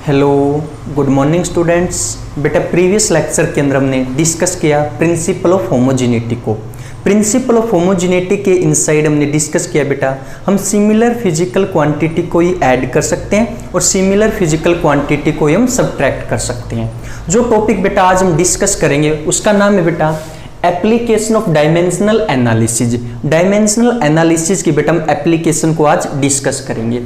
Hello, good morning students. बेटा previous lecture के अंदर हमने डिस्कस किया प्रिंसिपल ऑफ होमोजेनिटी को। प्रिंसिपल ऑफ होमोजेनिटी के इनसाइड हमने डिस्कस किया बेटा हम सिमिलर फिजिकल क्वांटिटी को ही ऐड कर सकते हैं और सिमिलर फिजिकल क्वांटिटी को ही हम सब्ट्रैक्ट कर सकते हैं। जो टॉपिक बेटा आज हम डिस्कस करेंगे उसका नाम है बेटा application of dimensional analysis. Dimensional analysis की बेटा हम एप्लीकेशन को आज डिस्कस करेंगे।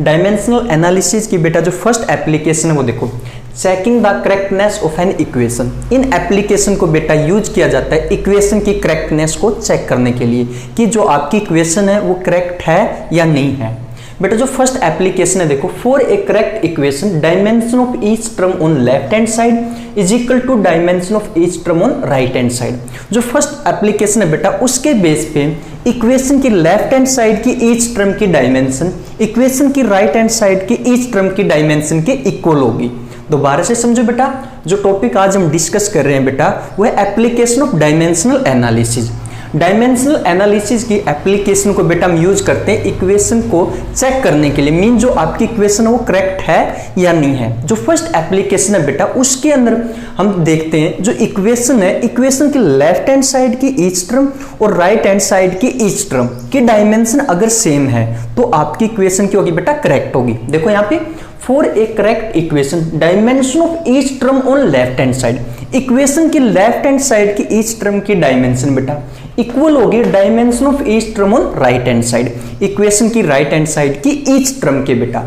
डायमेंशनल एनालिसिस की बेटा जो फर्स्ट एप्लीकेशन है वो देखो, checking the correctness of an equation. In application को बेटा यूज किया जाता है इक्वेशन की करेक्टनेस को चेक करने के लिए कि जो आपकी इक्वेशन है वो करेक्ट है या नहीं है। बेटा जो फर्स्ट एप्लीकेशन है देखो, for a correct equation dimension of each term on left hand side is equal to dimension of each term on right hand side. जो फर्स्ट एप्लीकेशन है बेटा उसके बेस पे इक्वेशन की लेफ्ट हैंड साइड की each term की dimension equation की right hand side की ईच टर्म की डायमेंशन के इक्वल होगी। दोबारा से समझो बेटा, जो टॉपिक आज हम डिस्कस कर रहे हैं बेटा वो है application of dimensional analysis. Dimensional analysis की एप्लीकेशन को बेटा हम यूज करते हैं इक्वेशन को चेक करने के लिए, मीन जो आपकी इक्वेशन है वो करेक्ट है या नहीं है। जो फर्स्ट एप्लीकेशन है बेटा उसके अंदर हम देखते हैं जो इक्वेशन है, इक्वेशन की लेफ्ट हैंड साइड की ईच टर्म और राइट हैंड साइड की ईच टर्म की डायमेंशन अगर सेम है तो आपकी इक्वेशन की होगी बेटा करेक्ट होगी। देखो यहाँ पे for a correct equation dimension of each term on left hand side, equation की लेफ्ट हैंड साइड की ईच टर्म की डायमेंशन बेटा इक्वल होगी dimension of each term on right hand side, equation की राइट हैंड साइड की each term के बेटा।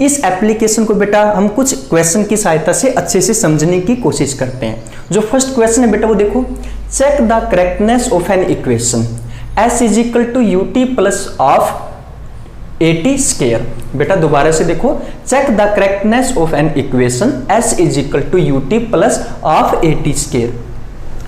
इस एप्लीकेशन को बेटा हम कुछ क्वेश्चन की सहायता से अच्छे से समझने की कोशिश करते हैं। जो फर्स्ट क्वेश्चन है बेटा वो देखो, check the correctness of an equation s is equal to ut plus of 80 square. बेटा दोबारा से देखो, check the correctness of an equation s is equal to ut plus of 80 square.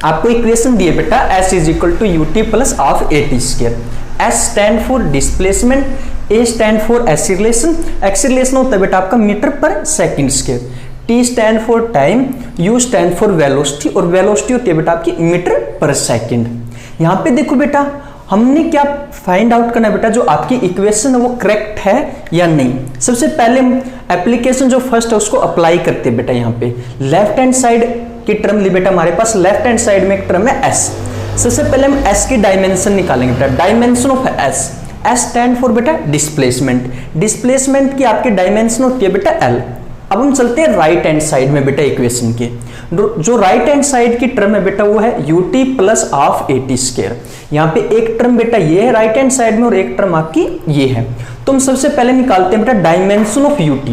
आपको इक्वेशन दिए बेटा s is equal to ut plus of 80 square. s stand for displacement, a stand for acceleration, acceleration होता है बेटा आपका metre पर second square, t stand for time, u stand for velocity और velocity होती है बेटा आपकी मीटर पर सेकंड। यहाँ पे देखो बेटा हमने क्या फाइंड आउट करना है बेटा, जो आपकी इक्वेशन है वो करेक्ट है या नहीं। सबसे पहले हम एप्लीकेशन जो फर्स्ट है उसको अप्लाई करते हैं बेटा। यहाँ पे लेफ्ट हैंड साइड की टर्म ली बेटा, हमारे पास लेफ्ट हैंड साइड में एक टर्म है s। सबसे पहले हम s की डायमेंशन निकालेंगे बेटा, dimension of s stand for बेटा डिस्प्लेसमेंट, डिस्प्लेसमेंट की आपकी डायमेंशन होती है बेटा l। अब हम चलते हैं राइट हैंड साइड में बेटा इक्वेशन के। जो राइट हैंड साइड की टर्म है बेटा वो है ut प्लस ऑफ 80 स्क्वायर। यहाँ पे एक टर्म बेटा ये है राइट हैंड साइड में और एक टर्म आपकी ये है। तो हम सबसे पहले निकालते हैं बेटा dimension of ut।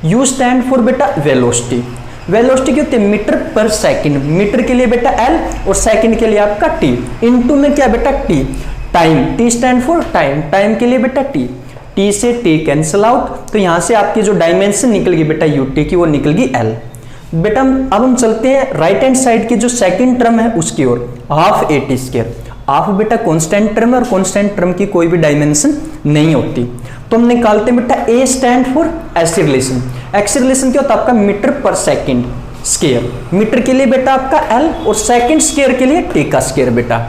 u stand for बेटा वेलोसिटी, वेलोसिटी की होती है मीटर पर सेकंड, मीटर के लिए बेटा l और सेकंड के लिए आपका t, इनटू में क्या बेटा t, time, t stand for time, time के लिए बेटा t, t से t कैंसिल आउट। तो यहां से आपकी जो डायमेंशन निकल गई बेटा ut की वो निकल गई l। बेटा अब हम चलते हैं राइट हैंड साइड की जो सेकंड टर्म है उसकी ओर, हाफ 80 स्क्वायर। हाफ बेटा कांस्टेंट टर्म है और कांस्टेंट टर्म की कोई भी डायमेंशन नहीं होती। तो हम निकालते हैं बेटा a stand for acceleration, acceleration क्या होता है आपका मीटर पर सेकंड स्क्वायर, मीटर के लिए बेटा आपका l और सेकंड स्क्वायर के लिए t का स्क्वायर बेटा,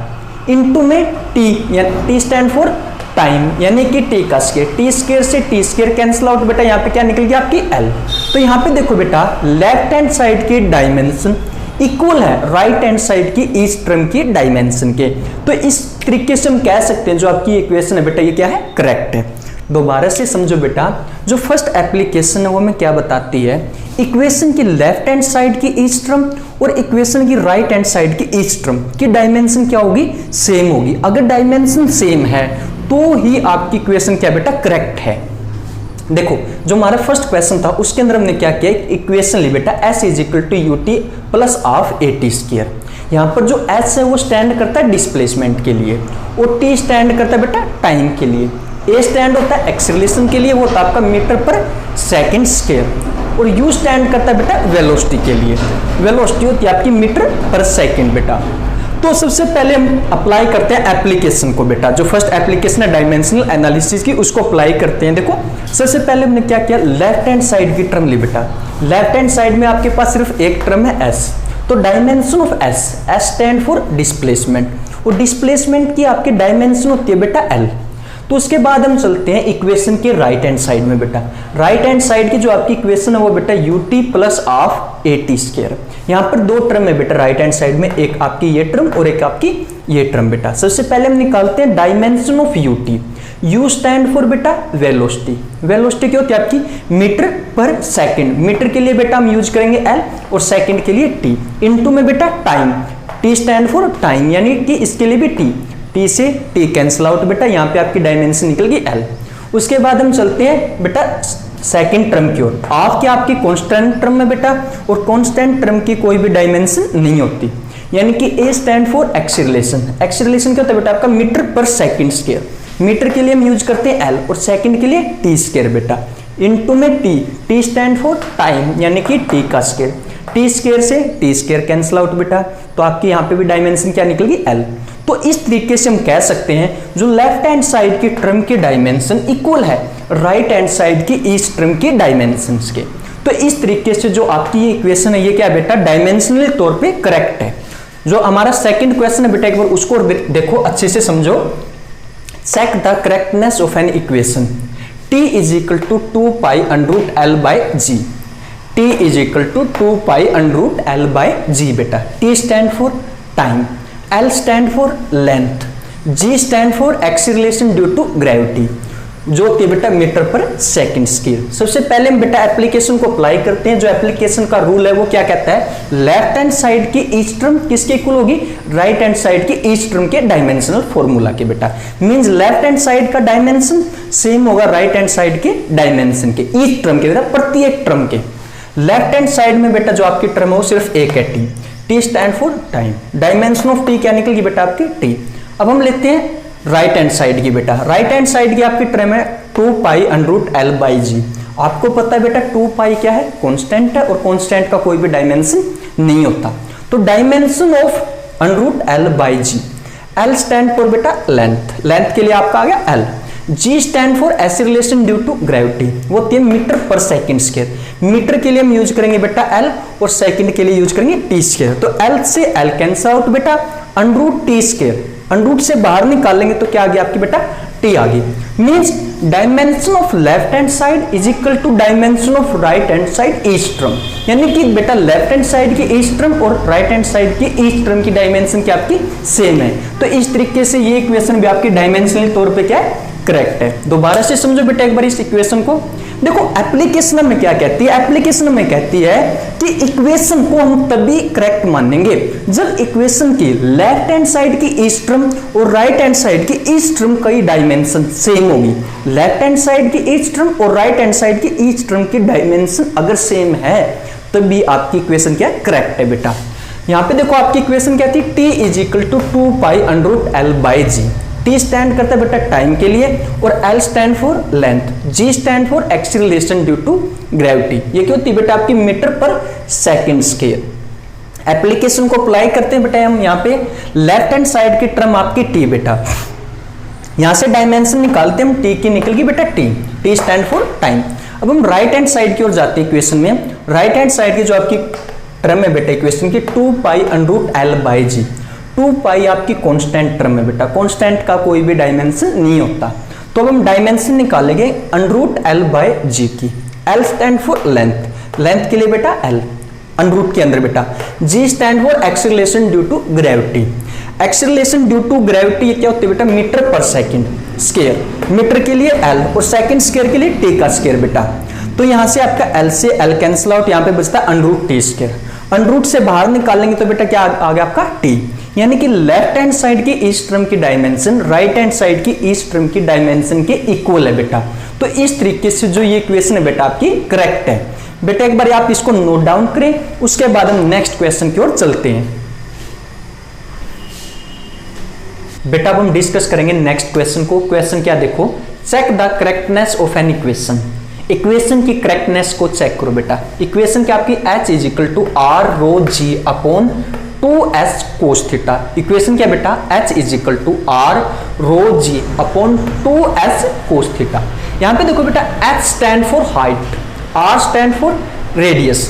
इनटू में t, यानी t स्टैंड फॉर टाइम यानी कि t का स्क्वायर, t स्क्वायर से t स्क्वायर कैंसिल आउट बेटा, यहाँ पे क्या निकल गया आपकी l। तो यहाँ पे देखो बेटा लेफ्ट हैंड साइड की डायमेंशन इक्वल है राइट हैंड साइड की ईच टर्म की डायमेंशन के। तो इस तरीके से हम कह सकते हैं जो आपकी इक्वेशन है बेटा ये क्या है, करेक्ट है। दोबारा से समझो बेटा, जो फर्स्ट एप्लीकेशन है वो हमें क्या बताती है, इक्वेशन की लेफ्ट हैंड साइड की ईच टर्म और इक्वेशन की राइट हैंड साइड की ईच टर्म की डायमेंशन क्या होगी, सेम होगी। अगर डायमेंशन सेम है तो ही आपकी इक्वेशन क्या बेटा करेक्ट है। देखो जो हमारा फर्स्ट क्वेश्चन था उसके अंदर हमने क्या किया, इक्वेशन ली बेटा s is equal to ut plus of 80 square. यहाँ पर जो s है वो स्टैंड करता है डिस्प्लेसमेंट के लिए और t स्टैंड करता है बेटा टाइम के लिए, a स्टैंड होता है एक्सीलरेशन के लिए, वो होता है आपका मीटर पर सेकंड स्क्वायर और u स्टैंड करता है बेटा वेलोसिटी के लिए, वेलोसिटी होती है आपकी मीटर पर सेकंड बेटा। तो सबसे पहले हम अप्लाई करते हैं एप्लीकेशन को बेटा, जो फर्स्ट एप्लीकेशन है डायमेंशनल एनालिसिस की उसको अप्लाई करते हैं। देखो सबसे पहले हमने क्या किया, लेफ्ट हैंड साइड की टर्म ली बेटा, लेफ्ट हैंड साइड में आपके पास सिर्फ एक टर्म है s, तो dimension of s stand for displacement और डिस्प्लेसमेंट की आपकी डायमेंशन होती है बेटा l। तो उसके बाद हम चलते हैं इक्वेशन के राइट हैंड साइड में बेटा। राइट हैंड साइड की जो आपकी इक्वेशन है वो बेटा ut plus of at square. यहाँ पर दो टर्म है बेटा राइट हैंड साइड में, एक आपकी ये टर्म और एक आपकी ये टर्म बेटा। सबसे पहले हम निकालते हैं dimension of ut। u stand for बेटा वेलोसिटी। वेलोसिटी क्या होती है आपकी मीटर पर सेकंड। मीटर के लिए बेटा हम यूज करेंगे l और सेकंड के लिए t। इनटू में बेटा time, t stand for time, यानी कि इसके लिए भी t। t से t कैंसिल आउट बेटा, यहाँ पे आपकी डायमेंशन निकल गई l। उसके बाद हम चलते हैं बेटा सेकंड टर्म की ओर। ऑफ क्या आपकी कांस्टेंट टर्म है बेटा, और कांस्टेंट टर्म की कोई भी डायमेंशन नहीं होती, यानी कि a stand for acceleration. Acceleration क्या होता है बेटा आपका मीटर पर सेकंड स्क्वायर। मीटर के लिए हम यूज करते हैं l और सेकंड के लिए t स्क्वायर बेटा। इनटू में t स्टैंड फॉर टाइम, यानी कि t का स्क्वायर। t स्क्वायर से t स्क्वायर कैंसिल आउट बेटा, तो आपकी यहाँ पे भी डायमेंशन क्या निकल गई l। तो इस तरीके से हम कह सकते हैं जो लेफ्ट हैंड साइड की टर्म की डायमेंशन इक्वल है राइट हैंड साइड की इस टर्म की डायमेंशंस के। तो इस तरीके से जो आपकी ये इक्वेशन है ये क्या है बेटा डायमेंशनल तौर पे करेक्ट है। जो हमारा सेकंड क्वेश्चन है बेटा एक बार उसको देखो अच्छे से समझो। Check the correctness of an equation t is equal to 2 pi under root l by g। t is equal to 2 pi under root l by g बेटा। t stand for time, l stand for length, g stand for acceleration due to gravity, जो कि बेटा metre पर second square. सबसे पहले हम बेटा application को अप्लाई करते हैं। जो एप्लीकेशन का रूल है वो क्या कहता है, लेफ्ट हैंड साइड की ईच टर्म किसके इक्वल होगी, राइट हैंड साइड की ईच टर्म के डायमेंशनल फॉर्मूला के बेटा। मींस लेफ्ट हैंड साइड का डायमेंशन सेम होगा राइट हैंड साइड के डायमेंशन के, ईच टर्म के बेटा, प्रत्येक टर्म के। लेफ्ट हैंड साइड में बेटा जो आपकी टर्म है वो सिर्फ एक है t stand for time. Dimension of t क्या निकलेगी बेटा आपकी t। अब हम लेते हैं राइट हैंड साइड की बेटा। राइट हैंड साइड की आपकी टर्म है 2 pi under root l by g. आपको पता है बेटा 2 पाई क्या है, कांस्टेंट है, और कांस्टेंट का कोई भी डायमेंशन नहीं होता। तो dimension of under root l by g. l stand for बेटा लेंथ, लेंथ के लिए आपका आ गया l। g stand for acceleration due to gravity, वो होती है मीटर पर सेकंड स्क्वायर। मीटर के लिए हम यूज करेंगे बेटा l और सेकंड के लिए यूज करेंगे t स्क्वायर। तो l से l कैंसिल आउट बेटा, under root t square, under root से बाहर निकालेंगे तो क्या आ गया आपकी बेटा t आ गई। Means dimension of left hand side is equal to dimension of right hand side each term, यानी कि बेटा लेफ्ट हैंड साइड की ईच टर्म और राइट हैंड साइड की ईच टर्म की डायमेंशन क्या आपकी सेम है। तो इस तरीके से ये इक्वेशन भी आपकी डायमेंशनल तौर पे क्या है, करेक्ट है। दोबारा से समझो बेटा एक बार इस इक्वेशन को। देखो एप्लीकेशन में क्या कहती है, एप्लीकेशन में कहती है कि इक्वेशन को हम तभी करेक्ट मानेंगे जब इक्वेशन की लेफ्ट हैंड साइड की ईच टर्म और राइट हैंड साइड की ईच टर्म की डायमेंशन सेम होगी। लेफ्ट हैंड साइड की ईच टर्म और राइट हैंड साइड की ईच टर्म की डायमेंशन अगर सेम है तभी आपकी इक्वेशन क्या करेक्ट है बेटा। यहाँ पे देखो आपकी इक्वेशन क्या थी, t is equal to 2 pi under root l by g. t stand करता है बेटा टाइम के लिए और l stand for length, g stand for acceleration due to gravity. ये क्या होती है बेटा आपकी मीटर पर सेकंड स्क्वायर। एप्लीकेशन को अप्लाई करते हैं बेटा हम यहाँ पे लेफ्ट हैंड साइड की टर्म आपकी t बेटा, यहाँ से डायमेंशन निकालते हैं हम, t की निकल गई बेटा t स्टैंड फॉर टाइम। अब हम राइट हैंड साइड की ओर जाते हैं इक्वेशन में। राइट हैंड साइड की जो आपकी टर्म है बेटा इक्वेशन की 2 pi under root l by g. 2 pi आपकी कांस्टेंट टर्म है बेटा, कांस्टेंट का कोई भी डायमेंशन नहीं होता। तो अब हम डायमेंशन निकालेंगे अंडर रूट l बाय जी की। l stand for length, length के लिए बेटा l अंडर रूट के अंदर बेटा। g stand for acceleration due to gravity, acceleration due to gravity क्या होती है बेटा मीटर पर सेकंड स्क्वायर। मीटर के लिए l और सेकंड स्क्वायर के लिए t का स्क्वायर बेटा। तो यहां से आपका l से l कैंसिल आउट, यहां पे बचता है under root t square. Under root से बाहर निकालेंगे तो बेटा क्या आ गया आपका t, यानी कि लेफ्ट हैंड साइड की ईच टर्म की डायमेंशन राइट हैंड साइड की ईच टर्म की डायमेंशन के इक्वल है बेटा। तो इस तरीके से जो ये इक्वेशन है बेटा आपकी करेक्ट है बेटा। एक बार आप इसको नोट डाउन करें, उसके बाद हम नेक्स्ट क्वेश्चन की ओर चलते हैं बेटा। अब हम डिस्कस करेंगे नेक्स्ट क्वेश्चन को। क्वेश्चन क्या देखो, check the correctness of an equation. Equation की करेक्टनेस को चेक करो बेटा। इक्वेशन क्या आपकी h is equal to r rho g upon 2s cos theta. Equation क्या बेटा h is equal to r rho g upon 2s cos theta. यहां पे देखो बेटा h stand for height, r stand for radius,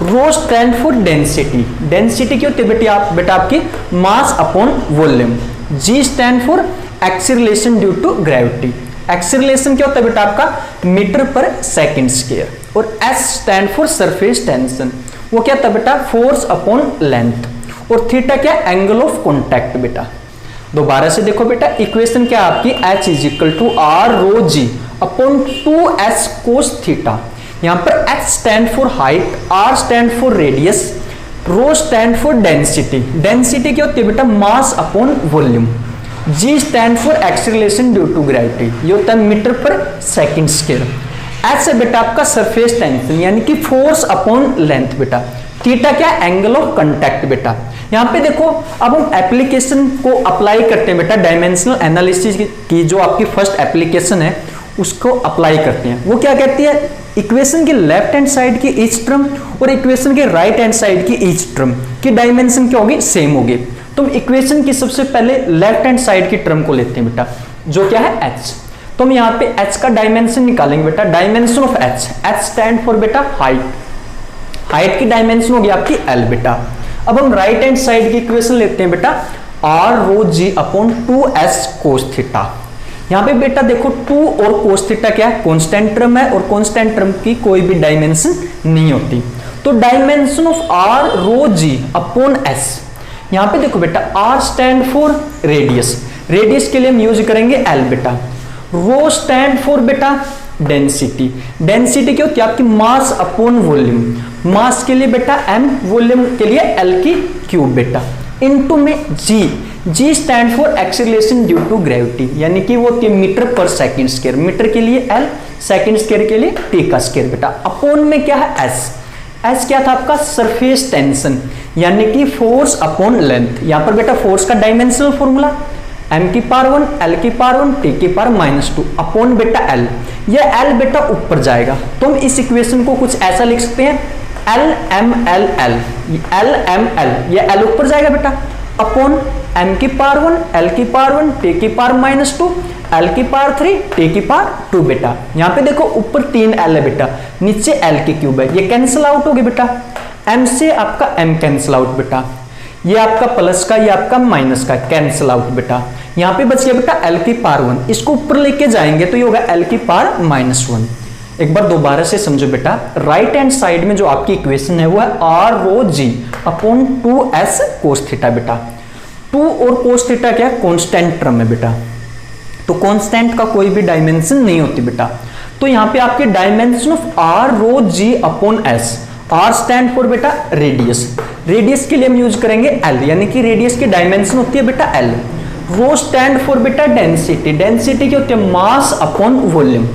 rho stand for density. Density क्या होती है बेटा आपकी mass upon volume, g stand for acceleration due to gravity. Acceleration क्या होता है बेटा आपका मीटर पर सेकंड स्क्वायर, और s stand for surface tension, वो क्या था बेटा फोर्स अपॉन लेंथ, और थीटा क्या एंगल ऑफ कॉन्टैक्ट बेटा। दोबारा से देखो बेटा इक्वेशन क्या आपकी H is equal to r rho g upon 2s cos theta. यहाँ पर H stand for height, R stand for radius, rho stand for density. Density क्या होती है बेटा mass upon volume. G stand for acceleration due to gravity, ये होता है metre पर सेकंड स्क्वायर। H है बेटा आपका सरफेस टेंशन यानी कि फोर्स अपॉन लेंथ बेटा। थीटा क्या एंगल ऑफ कांटेक्ट बेटा। यहाँ पे देखो अब हम एप्लीकेशन को अप्लाई करते हैं बेटा, डायमेंशनल एनालिसिस की जो आपकी फर्स्ट एप्लीकेशन है उसको अप्लाई करते हैं। वो क्या कहती है, इक्वेशन के लेफ्ट हैंड साइड की ईच टर्म और इक्वेशन के राइट हैंड साइड की ईच टर्म की डायमेंशन क्या होगी, सेम होगी। तो हम इक्वेशन की सबसे पहले लेफ्ट हैंड साइड की टर्म को लेते हैं बेटा, जो क्या है h। तो हम यहाँ पे h का डायमेंशन निकालेंगे बेटा, dimension of h stand for बेटा हाइट, हाइट की डायमेंशन होगी आपकी l बेटा। अब हम राइट हैंड साइड की इक्वेशन लेते हैं बेटा, r rho g upon 2s cos theta. यहाँ पे बेटा देखो 2 और कोस थीटा क्या है, कांस्टेंट टर्म है, और कांस्टेंट टर्म की कोई भी डायमेंशन नहीं होती। तो dimension of r rho g upon s, यहाँ पे देखो बेटा r stand for radius, radius के लिए हम यूज करेंगे l बेटा। रो स्टैंड फॉर बेटा डेंसिटी, डेंसिटी क्या होती है आपकी मास अपॉन वॉल्यूम, मास के लिए बेटा m, वॉल्यूम के लिए l की क्यूब बेटा, इनटू में g, g stand for acceleration due to gravity यानी कि वो होती है मीटर पर सेकंड स्क्वायर, मीटर के लिए l, सेकंड स्क्वायर के लिए t का स्क्वायर बेटा, अपॉन में क्या है s, s क्या था आपका सरफेस टेंशन यानी कि फोर्स अपॉन लेंथ। यहां पर बेटा फोर्स का डायमेंशनल फॉर्मूला m की पावर 1 l की पावर 1 t की पावर -2 अपॉन बेटा l, ये l बेटा ऊपर जाएगा तो हम इस इक्वेशन को कुछ ऐसा लिख सकते हैं l m l l, l m l, ये l ऊपर जाएगा बेटा अपॉन m की पावर 1 l की पावर 1 t की पावर -2 l की पावर 3 t की पावर 2 बेटा। यहाँ पे देखो ऊपर 3l है बेटा, नीचे l की क्यूब है, ये कैंसिल आउट होगी बेटा, m से आपका m कैंसिल आउट बेटा, ये आपका प्लस का ये आपका माइनस का कैंसिल आउट बेटा। यहाँ पे बच गया बेटा l की पावर 1, इसको ऊपर लेके जाएंगे तो ये होगा l की पावर -1। एक बार दोबारा से समझो बेटा, राइट हैंड साइड में जो आपकी इक्वेशन है वो है r rho g upon 2s cos theta बेटा। 2 और कोस थीटा क्या है, कांस्टेंट टर्म है बेटा, तो कांस्टेंट का कोई भी डायमेंशन नहीं होती बेटा। तो यहाँ पे आपके dimension of r rho g upon s, r stand for बेटा रेडियस, रेडियस के लिए हम यूज करेंगे l यानी कि रेडियस की डायमेंशन होती है बेटा l। रो स्टैंड फॉर बेटा डेंसिटी, डेंसिटी क्या होती है मास अपॉन वॉल्यूम,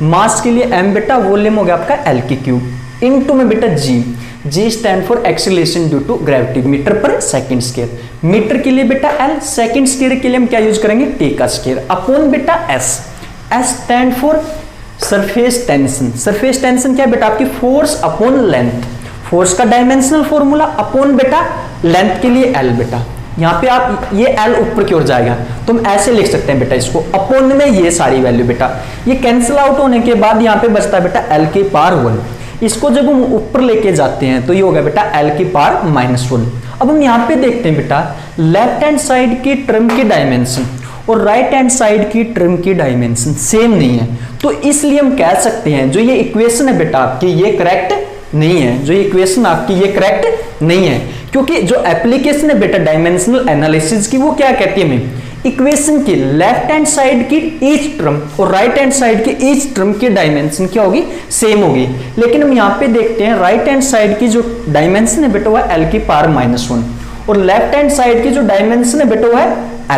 मास के लिए m बेटा, वॉल्यूम हो गया आपका l की क्यूब, इनटू में बेटा g, g stand for acceleration due to gravity metre पर सेकंड स्क्वायर, मीटर के लिए बेटा l, सेकंड स्क्वायर के लिए हम क्या यूज करेंगे t का स्क्वायर अपॉन बेटा s, s stand for surface tension, surface tension क्या है बेटा आपकी फोर्स अपॉन लेंथ, फोर्स का डायमेंशनल फॉर्मूला अपॉन बेटा लेंथ के लिए l बेटा। यहाँ पे आप ये l ऊपर की ओर जाएगा तो हम ऐसे लिख सकते हैं बेटा इसको, अपॉन में ये सारी वैल्यू बेटा, ये कैंसिल आउट होने के बाद यहाँ पे बचता है बेटा l की पावर 1, इसको जब हम ऊपर लेके जाते हैं तो ये होगा बेटा l की पावर -1। अब हम यहाँ पे देखते हैं बेटा लेफ्ट हैंड साइड की टर्म की डायमेंशन और राइट हैंड साइड की टर्म की डायमेंशन सेम नहीं है, तो इसलिए हम कह सकते हैं जो ये इक्वेशन है बेटा आपकी ये करेक्ट नहीं है, जो ये इक्वेशन आपकी ये करेक्ट नहीं है, क्योंकि जो एप्लीकेशन है बेटा डायमेंशनल एनालिसिस की वो क्या कहती है हमें, इक्वेशन की लेफ्ट हैंड साइड की ईच टर्म और राइट हैंड साइड की ईच टर्म की डायमेंशन क्या होगी, सेम होगी। लेकिन हम यहाँ पे देखते हैं राइट हैंड साइड की जो डायमेंशन है बेटा वो है l की पावर -1 और लेफ्ट हैंड साइड की जो डायमेंशन है बेटा वो है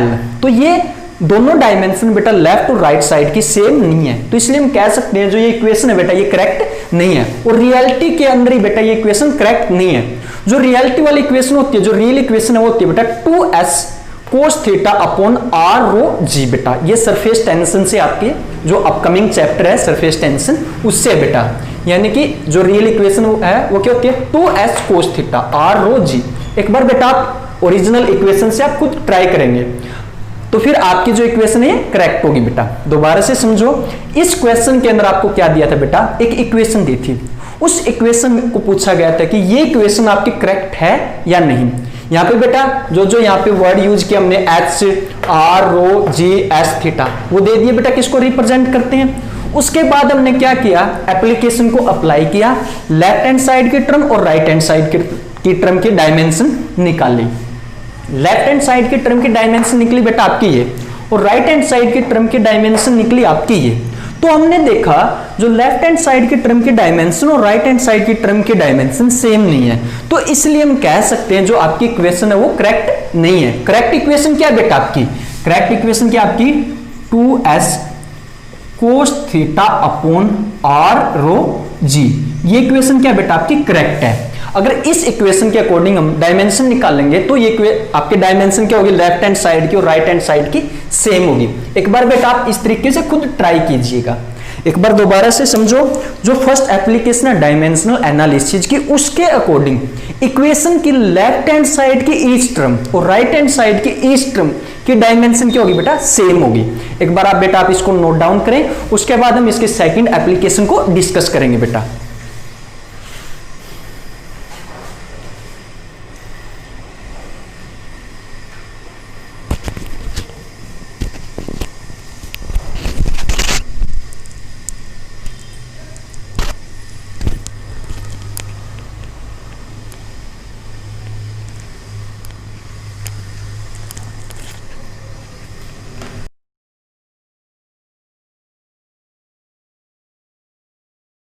l, तो ये दोनों डायमेंशन बेटा लेफ्ट और राइट साइड की सेम नहीं है, तो इसलिए हम कह सकते हैं जो ये इक्वेशन है बेटा ये करेक्ट नहीं है, और रियलिटी के अंदर ही बेटा ये इक्वेशन करेक्ट नहीं है। जो रियलिटी वाली इक्वेशन होती है, जो रियल इक्वेशन है वो होती है बेटा 2s cos theta upon r rho g बेटा, ये सरफेस टेंशन से आपके जो अपकमिंग चैप्टर है सरफेस टेंशन उससे बेटा, यानी कि जो रियल इक्वेशन है वो क्या होती है 2s cos theta r rho g। एक बार बेटा आप ओरिजिनल इक्वेशन से आप खुद ट्राई करेंगे तो फिर आपकी जो इक्वेशन है करेक्ट होगी बेटा। दोबारा से समझो, इस क्वेश्चन के अंदर आपको क्या दिया था बेटा, एक इक्वेशन दी थी, उस इक्वेशन को पूछा गया था कि ये इक्वेशन आपकी करेक्ट है या नहीं। यहाँ पे बेटा जो यहाँ पे वर्ड यूज किया हमने H R rho G S theta वो दे दिए बेटा किसको रिप्रेजेंट करते हैं। उसके बाद हमने क्या किया, एप्लीकेशन को अप्लाई किया, लेफ्ट हैंड साइड की टर्म और राइट हैंड साइड की टर्म की डायमेंशन निकाली। लेफ्ट हैंड साइड की टर्म की डायमेंशन निकली बेटा आपकी ये, और राइट हैंड साइड की टर्म की डायमेंशन निकली आपकी ये। तो हमने देखा जो लेफ्ट हैंड साइड की टर्म की डायमेंशन और राइट हैंड साइड की टर्म की डायमेंशन सेम नहीं है, तो इसलिए हम कह सकते हैं जो आपकी इक्वेशन है वो करेक्ट नहीं है। करेक्ट इक्वेशन क्या है बेटा आपकी, करेक्ट इक्वेशन क्या आपकी 2s cos theta upon r rho g, ये इक्वेशन क्या बेटा आपकी करेक्ट है। अगर इस इक्वेशन के अकॉर्डिंग हम डायमेंशन निकालेंगे तो ये आपके डायमेंशन क्या होगी, लेफ्ट हैंड साइड की और राइट हैंड साइड की सेम होगी। एक बार बेटा आप इस तरीके से खुद ट्राई कीजिएगा, एक बार दोबारा से समझो। जो फर्स्ट एप्लीकेशन है डायमेंशनल एनालिसिस की, उसके अकॉर्डिंग इक्वेशन की लेफ्ट हैंड साइड की ईच टर्म और राइट हैंड साइड की ईच टर्म की डायमेंशन क्या होगी बेटा, सेम होगी। एक बार आप बेटा आप इसको नोट डाउन करें, उसके बाद हम इसके सेकंड एप्लीकेशन को डिस्कस करेंगे बेटा।